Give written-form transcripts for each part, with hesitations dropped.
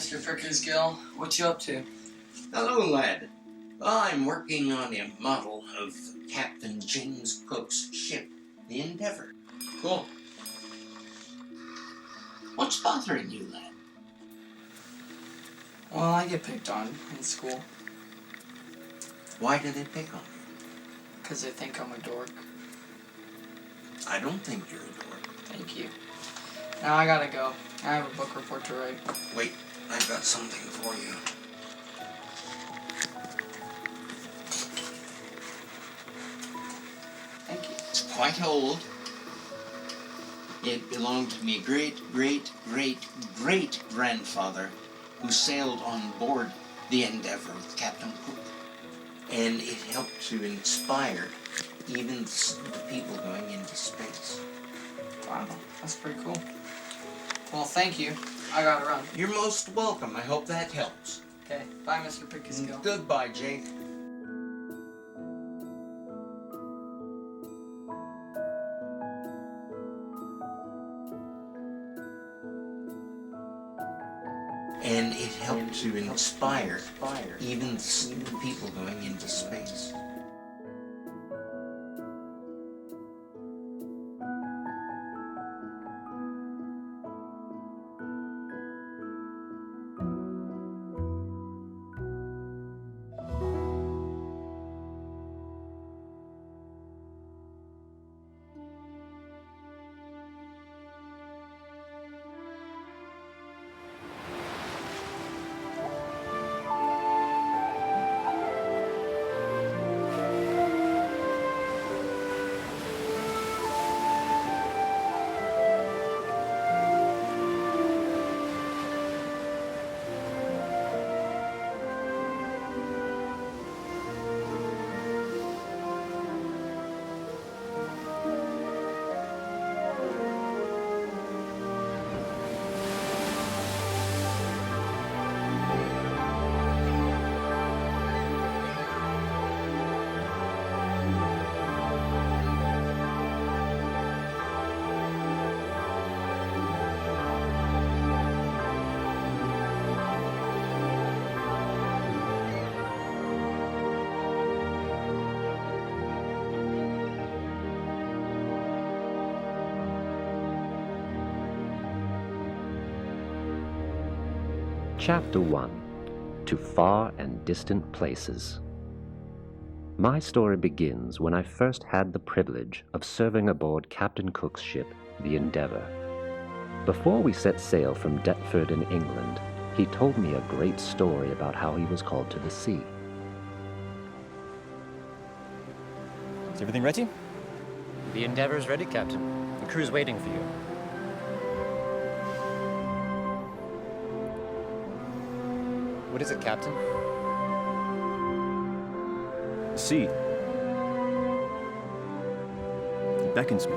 Mr. Pickersgill. What you up to? Hello, lad. I'm working on a model of Captain James Cook's ship, the Endeavour. Cool. What's bothering you, lad? Well, I get picked on in school. Why do they pick on you? Because they think I'm a dork. I don't think you're a dork. Thank you. Now I gotta go. I have a book report to write. Wait, I've got something for you. Thank you. It's quite old. It belonged to me great-great-great-great-grandfather who sailed on board the Endeavour with Captain Cook. And it helped to inspire even the people going into space. Wow, that's pretty cool. Well, thank you. I gotta run. You're most welcome. I hope that helps. Okay, bye, Mr. Pickersgill. Goodbye, Jake. And it helped to inspire even the people going into space. Chapter 1. To Far and Distant Places. My story begins when I first had the privilege of serving aboard Captain Cook's ship, the Endeavour. Before we set sail from Deptford in England, he told me a great story about how he was called to the sea. Is everything ready? The Endeavour's ready, Captain. The crew's waiting for you. What is it, Captain? The sea. It beckons me.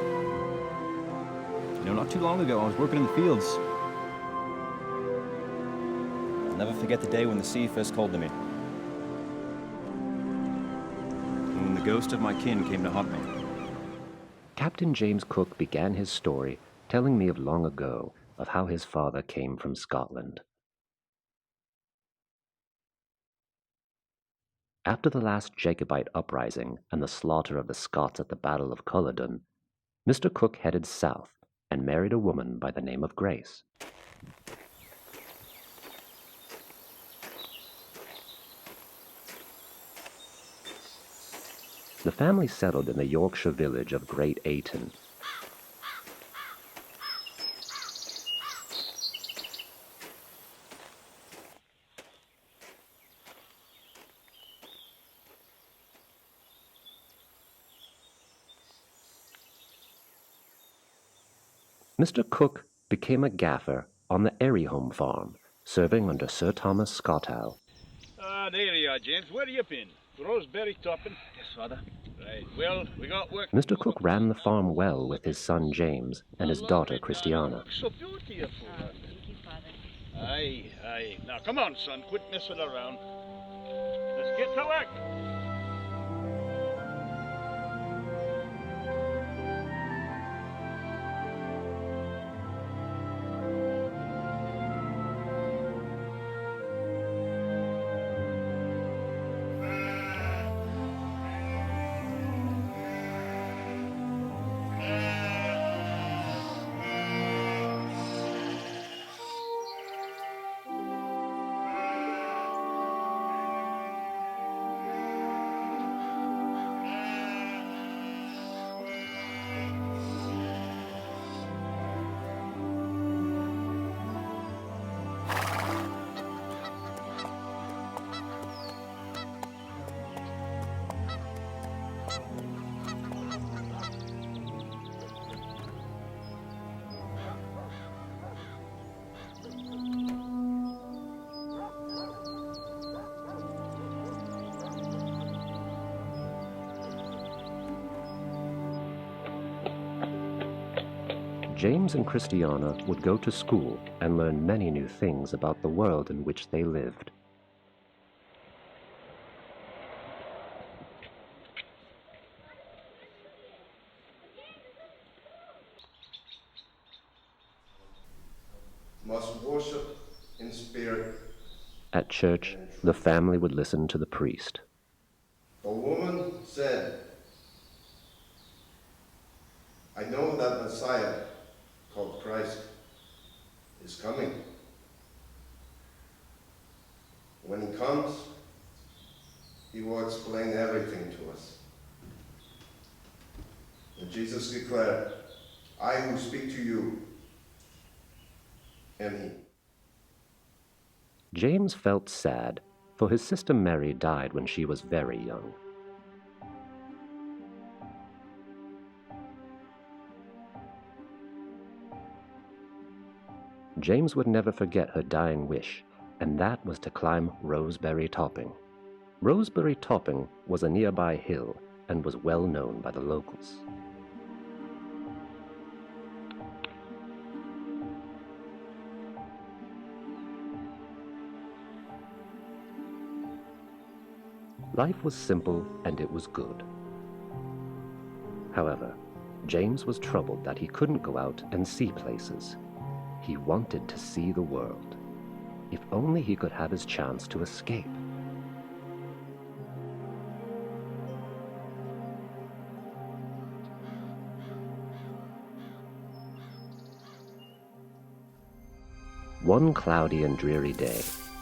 You know, not too long ago, I was working in the fields. I'll never forget the day when the sea first called to me. And when the ghost of my kin came to haunt me. Captain James Cook began his story telling me of long ago, of how his father came from Scotland. After the last Jacobite uprising and the slaughter of the Scots at the Battle of Culloden, Mr. Cook headed south and married a woman by the name of Grace. The family settled in the Yorkshire village of Great Ayton. Mr. Cook became a gaffer on the Airyholme farm, serving under Sir Thomas Skottow. There you are, James. Where are you been? Roseberry topping? Yes, Father. Right. Well, we got work. Mr. Cook ran the farm well with his son James and his daughter Christiana. So beautiful. Thank you, Father. Aye, aye. Now, come on, son. Quit messing around. Let's get to work. James and Christiana would go to school and learn many new things about the world in which they lived. Must worship in spirit. At church, the family would listen to the priest. A woman said, I know that Messiah, called Christ, is coming. When he comes, he will explain everything to us. And Jesus declared, I who speak to you am he. James felt sad, for his sister Mary died when she was very young. James would never forget her dying wish, and that was to climb Roseberry Topping. Roseberry Topping was a nearby hill and was well known by the locals. Life was simple and it was good. However, James was troubled that he couldn't go out and see places. He wanted to see the world. If only he could have his chance to escape. One cloudy and dreary day,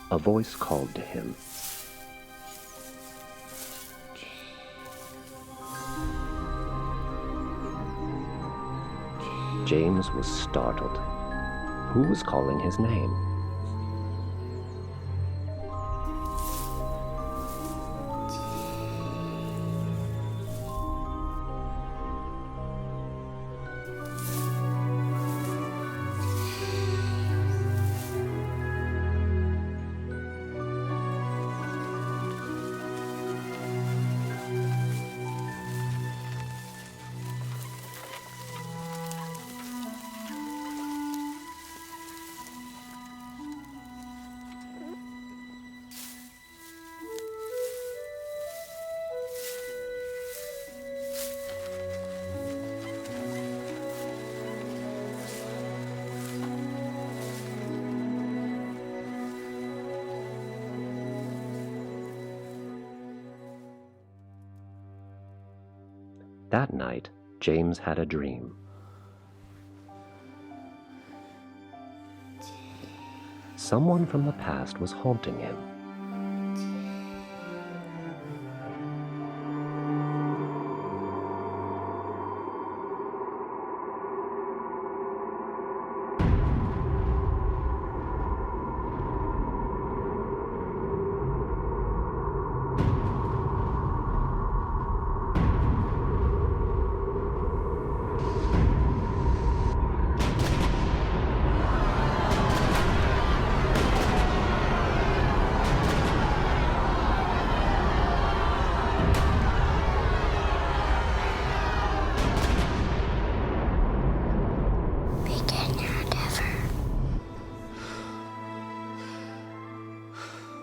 a voice called to him. James was startled. Who was calling his name? That night, James had a dream. Someone from the past was haunting him.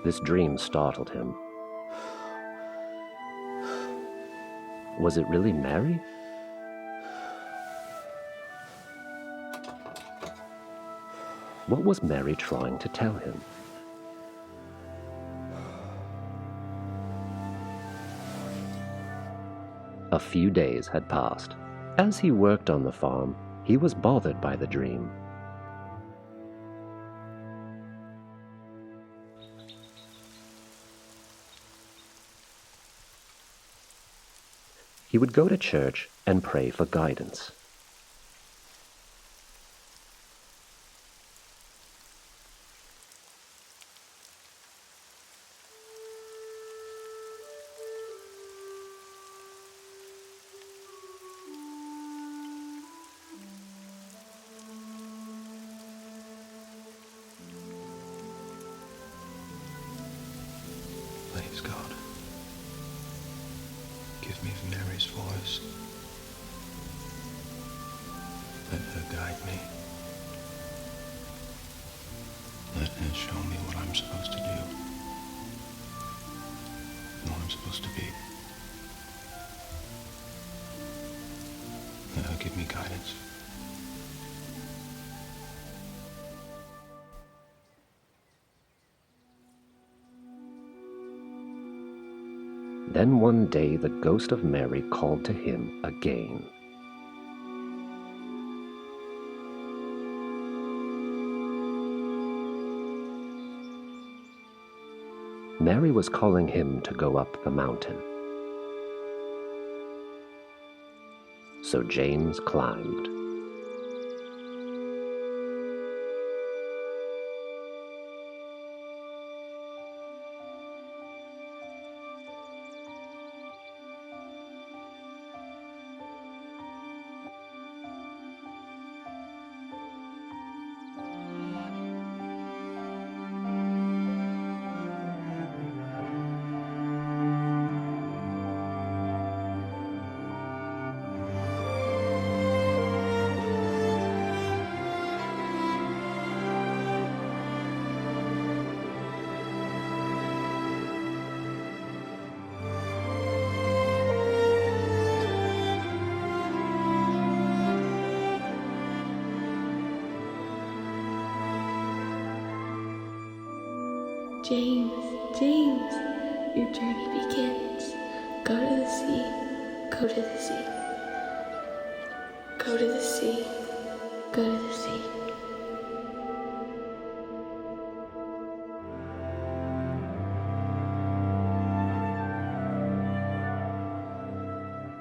This dream startled him. Was it really Mary? What was Mary trying to tell him? A few days had passed. As he worked on the farm, he was bothered by the dream. He would go to church and pray for guidance. Please, God, give me Mary's voice. Let her guide me. Let her show me what I'm supposed to do. Who I'm supposed to be. Let her give me guidance. Then one day the ghost of Mary called to him again. Mary was calling him to go up the mountain. So James climbed. James, your journey begins. Go to the sea, go to the sea. Go to the sea, go to the sea.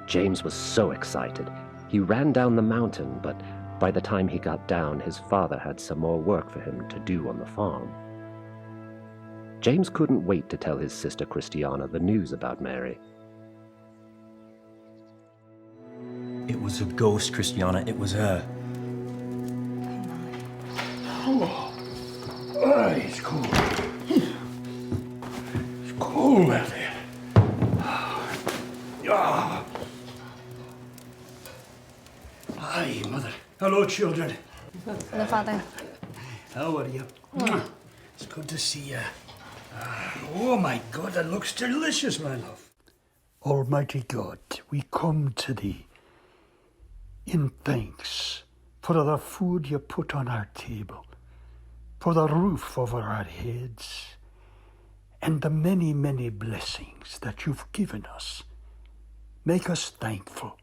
James was so excited. He ran down the mountain, but by the time he got down, his father had some more work for him to do on the farm. James couldn't wait to tell his sister Christiana the news about Mary. It was a ghost, Christiana. It was her. Oh, it's cold. It's cold out there. Ah. Hi, Mother. Hello, children. Hello, Father. How are you? It's good to see you. Oh, my God, that looks delicious, my love. Almighty God, we come to thee in thanks for the food you put on our table, for the roof over our heads, and the many, many blessings that you've given us. Make us thankful.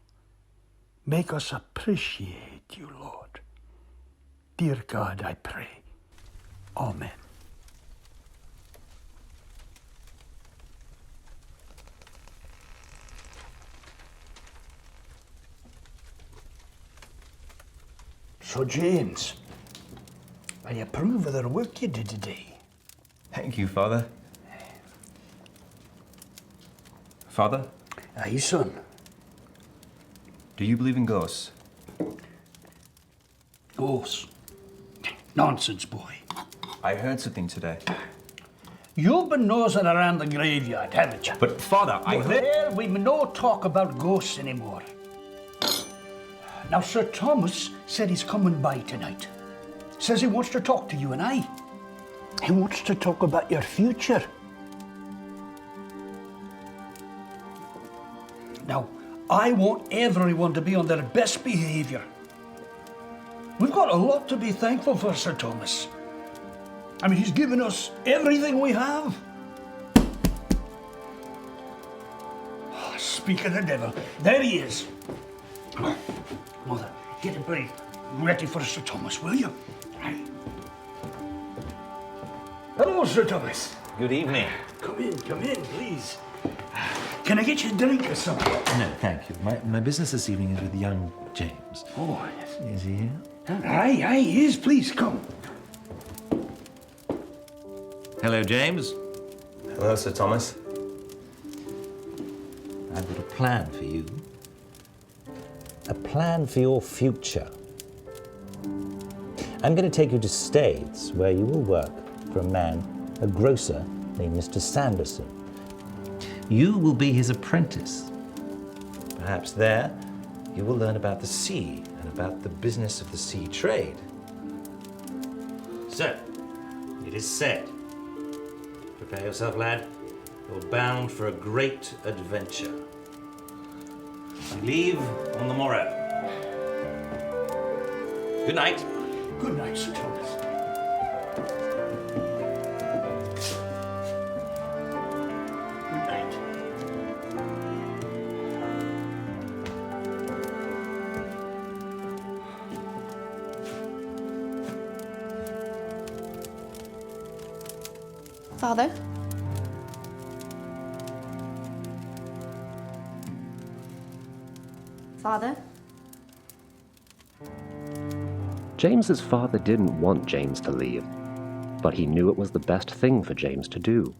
Make us appreciate you, Lord. Dear God, I pray. Amen. So, James, I approve of the work you did today. Thank you, Father. Father? Aye, son. Do you believe in ghosts? Ghosts? Nonsense, boy. I heard something today. You've been nosing around the graveyard, haven't you? But, Father, I Well, heard... there we no talk about ghosts anymore. Now, Sir Thomas said he's coming by tonight. Says he wants to talk to you and I. He wants to talk about your future. Now, I want everyone to be on their best behaviour. We've got a lot to be thankful for, Sir Thomas. I mean, he's given us everything we have. Oh, speak of the devil, there he is. Mother, get a break ready for Sir Thomas, will you? Right. Hello, Sir Thomas. Good evening. Come in, please. Can I get you a drink or something? No, thank you. My business this evening is with young James. Oh, yes. Is he here? Aye, he is. Please, come. Hello, James. Hello, Sir Thomas. I've got a plan for you. A plan for your future. I'm going to take you to Staines, where you will work for a grocer named Mr. Sanderson. You will be his apprentice. Perhaps there you will learn about the sea and about the business of the sea trade. So, it is said. Prepare yourself, lad. You're bound for a great adventure. We leave on the morrow. Good night. Good night, Sir Thomas. Good night. Father? Father? James's father didn't want James to leave, but he knew it was the best thing for James to do.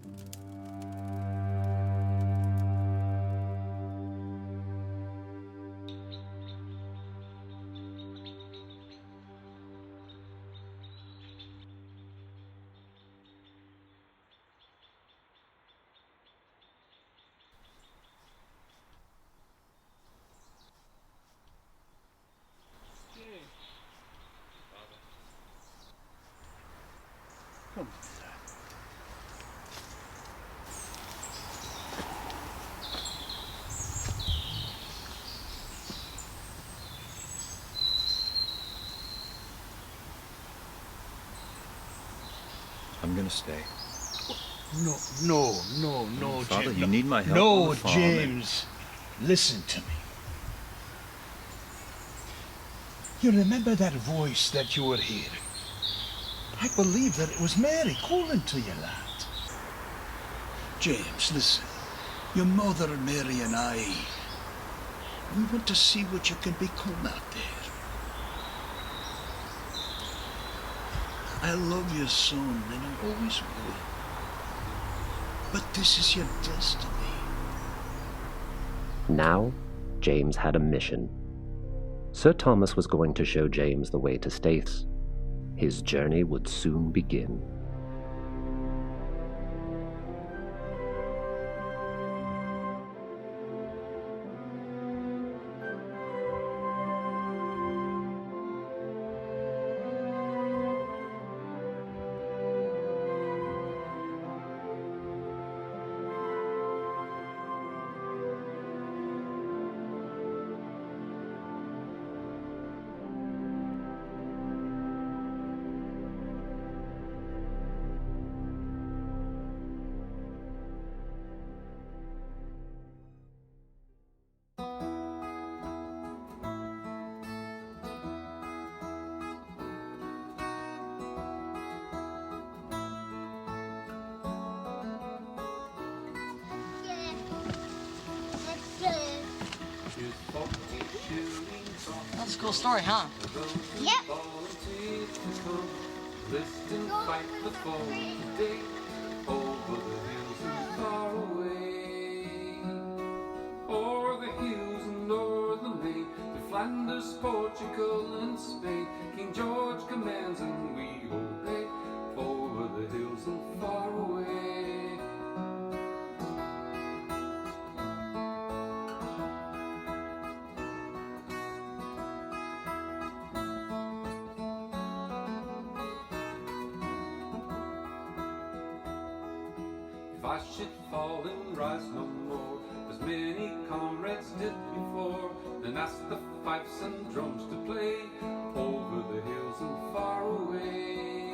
Come, I'm gonna stay. No, Father, James. you need my help on No, the farm. James. Listen to me. You remember that voice that you were hearing? I believe that it was Mary calling to you, lad. James, listen. Your mother, Mary, and I, we want to see what you can become out there. I love you, son, and I always will. But this is your destiny. Now, James had a mission. Sir Thomas was going to show James the way to Staithes. His journey would soon begin. That's a cool story, huh? Yep. Flanders, Portugal, and Spain. King George commands and we obey. Over the hills and far away. If I should fall and rise no more, as many comrades did before, then ask the fifes and drums to play over the hills and far away.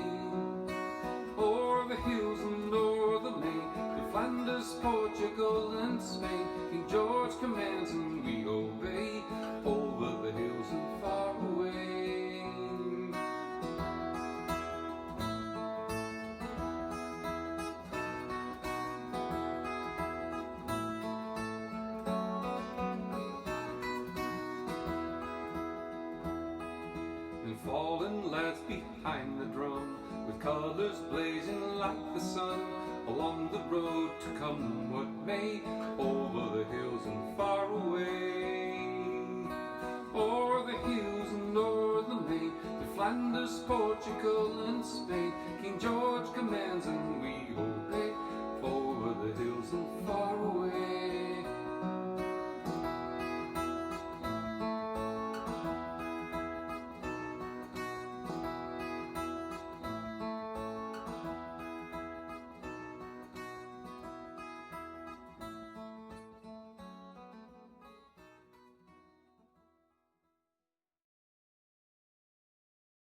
O'er the hills and o'er the main, to Flanders, Portugal, and Spain. King George commands and we obey over the hills and far away. And fallen lads behind the drum, with colours blazing like the sun, along the road to come what may, over the hills and far away. O'er the hills and o'er the main, to Flanders, Portugal, and Spain. King George commands and we obey.